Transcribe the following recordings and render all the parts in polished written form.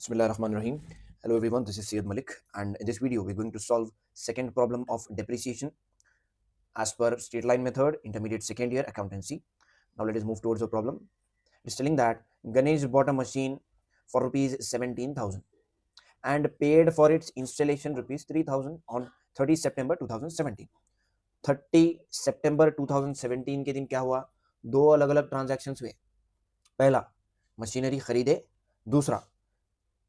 Bismillahirrahmanirrahim. Hello everyone, this is Syed Malik, and in this video we're going to solve second problem of depreciation as per straight line method, intermediate second year accountancy. Now let us move towards the problem. It's telling that Ganesh bought a machine for rupees 17,000 and paid for its installation rupees 3,000 on 30 September 2017. 30 September 2017 के दिन क्या हुआ? दो अलग अलग transactions हुए. पहला, machinery खरीदे. दूसरा,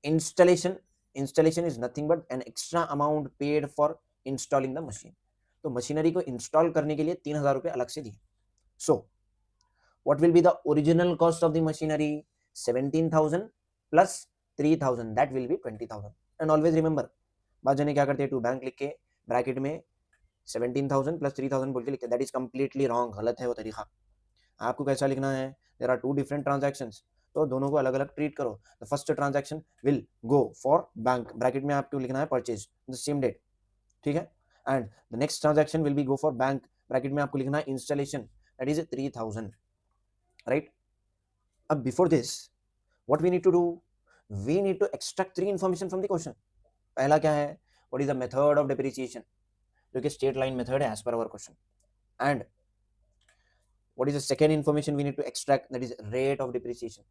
installation is nothing but an extra amount paid for installing the machine. तो मशीनरी को इंस्टॉल करने के लिए 3,000 रुपए अलग से दिए. So what will be the original cost of the machinery? 17,000 plus 3,000, that will be 20,000. And always remember, बाद जाने क्या करते हैं, टू बैंक लिख के ब्रैकेट में 17,000 plus 3,000 बोल के लिखते हैं. दैट इज कंप्लीटली रॉन्ग, गलत है वो तरीका. आपको कैसा लिखना है? There are two different transactions, तो दोनों को अलग अलग ट्रीट करो. The first transaction will go for bank, bracket में आपको लिखना है परचेज द सेम डेट, ठीक है. And the next transaction will be go for bank, bracket में आपको लिखना है इंस्टॉलेशन, दैट इज 3,000, राइट. अब before this what we need to do, we need to extract three information from the question. पहला क्या है? What is the method of depreciation, जो कि स्ट्रेट लाइन मेथड है as per our question. And what is the second information we need to extract, that is rate of depreciation.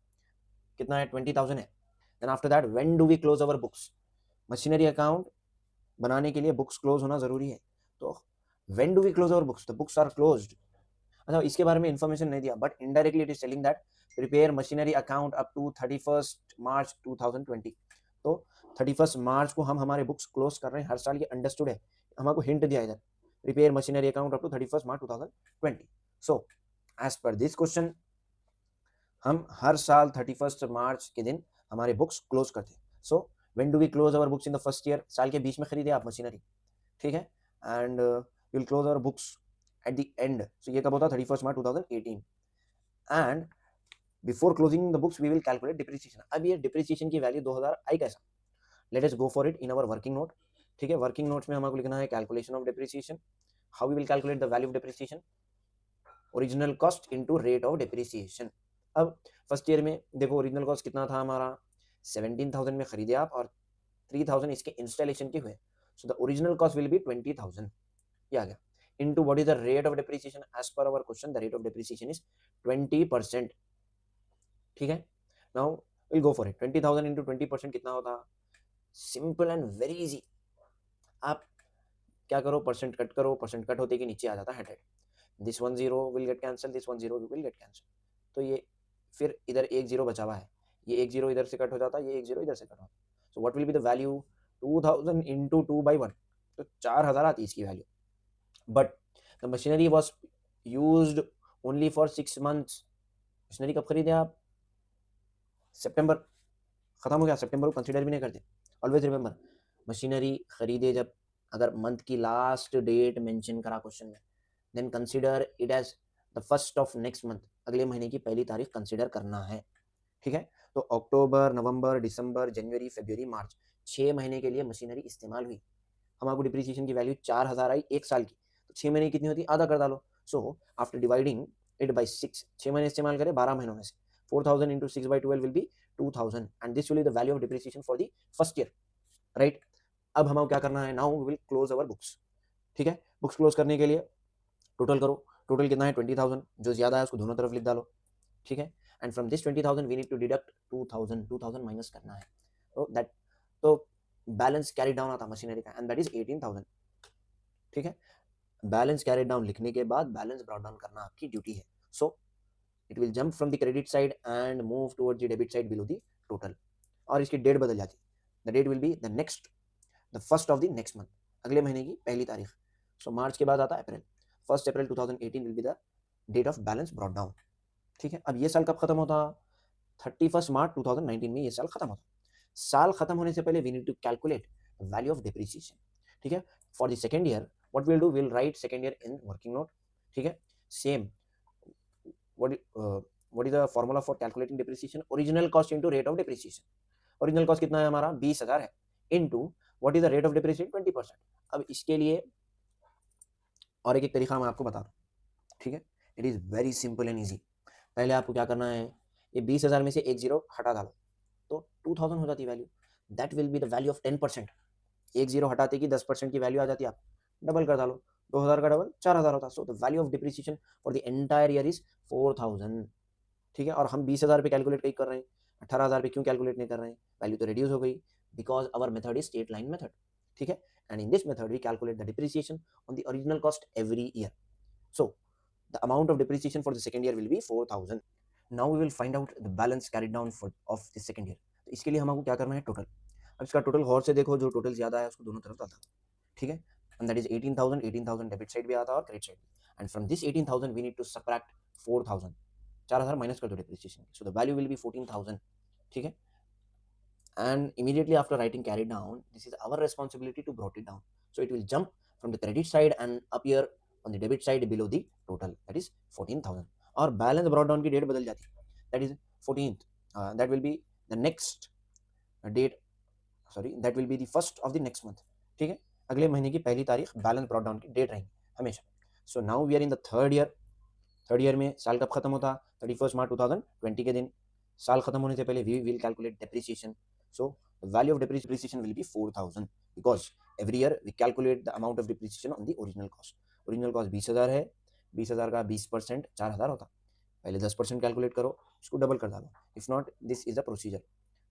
कितना है? 20,000 है. then after that when do we close our books? Machinery account बनाने के लिए books close होना जरूरी है, तो when do we close our books? the books are closed. अच्छा, इसके बारे में इंफॉर्मेशन नहीं दिया, but indirectly it is telling that prepare machinery account up to 31st March 2020. तो 31st मार्च को हम हमारे बुक्स क्लोज कर रहे हैं हर साल, ये अंडरस्टूड है. हमको हिंट दिया इधर, prepare machinery account up to 31st March 2020. So as per this question हम हर साल 31st मार्च के दिन हमारे बुक्स क्लोज करते हैं. So when do we close our books? In the first year, साल के बीच में खरीदे आप मशीनरी, ठीक है. And will close our books at the end. So ये कब होता? 31st March 2018. And before closing the books we will calculate depreciation. अब ये डिप्रिसिएशन की वैल्यू 2000 आई कैसा? Let us go for it in our working note, ठीक है. वर्किंग नोट्स में हमको लिखना है calculation of depreciation. How we will calculate the value of depreciation? Original cost into rate of depreciation. अब फर्स्ट ईयर में देखो ओरिजिनल कॉस्ट कितना था हमारा? 17,000 में खरीदे आप और 3,000 इसके इंस्टॉलेशन के हुए. So the original cost will be 20,000. ये आ गया. Into what is the rate of depreciation? As per our question the rate of depreciation is 20%, ठीक है. Now will go for it. 20,000 into 20% कितना होता? Simple and very easy. आप क्या करो, परसेंट कट करो, परसेंट कट होते कि नीचे आ जाता है 100. This 1 0 will get cancel, this 1 0 will get cancel. तो ये फिर इधर 1 0 बचा हुआ है, ये 1 0 इधर से कट हो जाता है, ये 1 0 इधर से कट होता. So what will be the value? 2000 into 2/1, तो 4,000 आती है इसकी value. But the machinery was used only for 6 months. Machinery कब खरीदे आप? सितंबर. खत्म हो गया, सितंबर को कंसीडर भी नहीं करते. ऑलवेज रिमेंबर, मशीनरी खरीदे जब, अगर मंथ की लास्ट डेट मेंशन करा क्वेश्चन में, then consider it as the first of next month, अगले महीने की पहली तारीख कंसीडर करना है, ठीक है. तो अक्टूबर, नवंबर, दिसंबर, जनवरी, फरवरी, मार्च, 6 महीने के लिए मशीनरी इस्तेमाल हुई. हमको डिप्रिसिएशन की वैल्यू 4,000 आई एक साल की, तो 6 महीने कितनी होती? आधा कर डालो. So after dividing it by 6, 6 महीने इस्तेमाल करें 12 महीनों में से, 4,000 into 6/12 will be 2,000, and this will be the value of depreciation for the first year, right. अब हमको क्या करना है? Now we will close our books, ठीक है. बुक्स क्लोज करने के लिए टोटल करो. टोटल कितना है? 20,000. जो ज्यादा है उसको दोनों तरफ लिख डालो, ठीक है. And from this 20,000 we need to deduct 2,000 minus करना है. तो दैट, तो बैलेंस कैरी डाउन आता मशीनरी का, एंड दैट इज 18,000, ठीक है. बैलेंस कैरी डाउन लिखने के बाद बैलेंस ब्रॉट डाउन करना आपकी ड्यूटी है. So it will jump from the credit side and move towards the debit side below the total. और इसकी डेट बदल जाती है. The date will be the first of the next month, अगले महीने की पहली तारीख. सो मार्च के बाद आता है April. 1 April 2018 will be the date of balance brought down, ठीक है. अब ये साल कब खत्म होता? 31st March 2019 में ये साल खत्म होता. साल खत्म होने से पहले we need to calculate value of depreciation, ठीक है. For the second year what will do, will write second year in working note, ठीक है. Same what is the formula for calculating depreciation? Original cost into rate of depreciation. Original cost कितना है हमारा? 20,000 है, into what is the rate of depreciation? 20%. अब इसके लिए और एक तरीका मैं आपको बता दूं, ठीक है. It is very simple and easy. पहले आपको क्या करना है? ये 20,000 में से 1 0 हटा डालो, तो 2000 हो जाती value, that will be the value of 10%। एक जीरो हटाते कि 10% की वैल्यू आ जाती, आप डबल कर डालो, 2000 का डबल 4000 होता। सो the value of depreciation for the entire year is 4000। ठीक है, और हम 20,000 पे कैलकुलेट कहीं कर रहे हैं, 18,000 पे क्यों कैलकुलेट नहीं कर रहे हैं, वैल्यू तो रिड्यूस हो गई, because our method is straight line method. ठीक है, and in this method we calculate the depreciation on the original cost every year. So the amount of depreciation for the second year will be 4000। Now we will find out the balance carried down for of the second year. तो इसके लिए हमको क्या करना है, total. अब इसका total गौर से देखो, जो टोटल ज्यादा है उसको दोनों तरफ डालता। ठीक है, and that is 18,000। 18,000 debit side भी आता है और क्रेडिट साइड भी, and from this 18,000 we need to subtract 4,000। 4000 minus कर दो depreciation, so the value will be 14,000। ठीक है, and immediately after writing carry down, this is our responsibility to brought it down. So it will jump from the credit side and appear on the debit side below the total, that is 14,000. और balance brought down की date बदल जाती है, that is 14th, that will be the next date, sorry, that will be the first of the next month. ठीक है, अगले महीने की पहली तारीख बैलेंस ब्रॉट डाउन की डेट रहेंगी हमेशा। So now we are in the third year. Third year में साल कब खत्म होता, 31 मार्च 2020 के दिन। साल खत्म होने से पहले we will calculate depreciation. So the value of depreciation will be 4000 because every year we calculate the amount of depreciation on the original cost. Original cost 20,000 है, 20,000 का 20% 4,000 होता। पहले 10% कैलकुलेट करो, इसको डबल कर डालो, if not this is the procedure.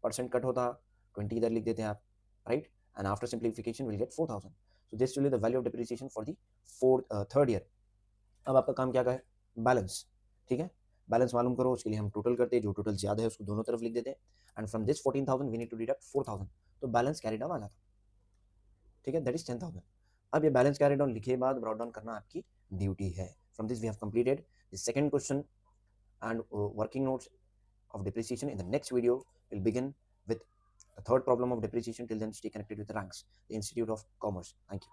Percent cut होता, 20 इधर लिख देते हैं आप, right, and after simplification will get 4000। So this will be the value of depreciation for the third year. अब आपका काम क्या है, बैलेंस। ठीक है, बैलेंस मालूम करो, उसके लिए हम टोटल करते हैं, जो टोटल ज्यादा है उसको दोनों तरफ लिख देते हैं, and from this 14,000 we need to deduct 4000, तो बैलेंस कैरी डाउन आ जाता। ठीक है, दैट इज 10,000। अब ये बैलेंस कैरी डाउन लिखे बाद ब्रॉट डाउन करना आपकी ड्यूटी है। From this we have completed the second question and working notes of depreciation. In the next video we'll begin with the third problem of depreciation. Till then stay connected with Ranks, the Institute of Commerce. Thank you.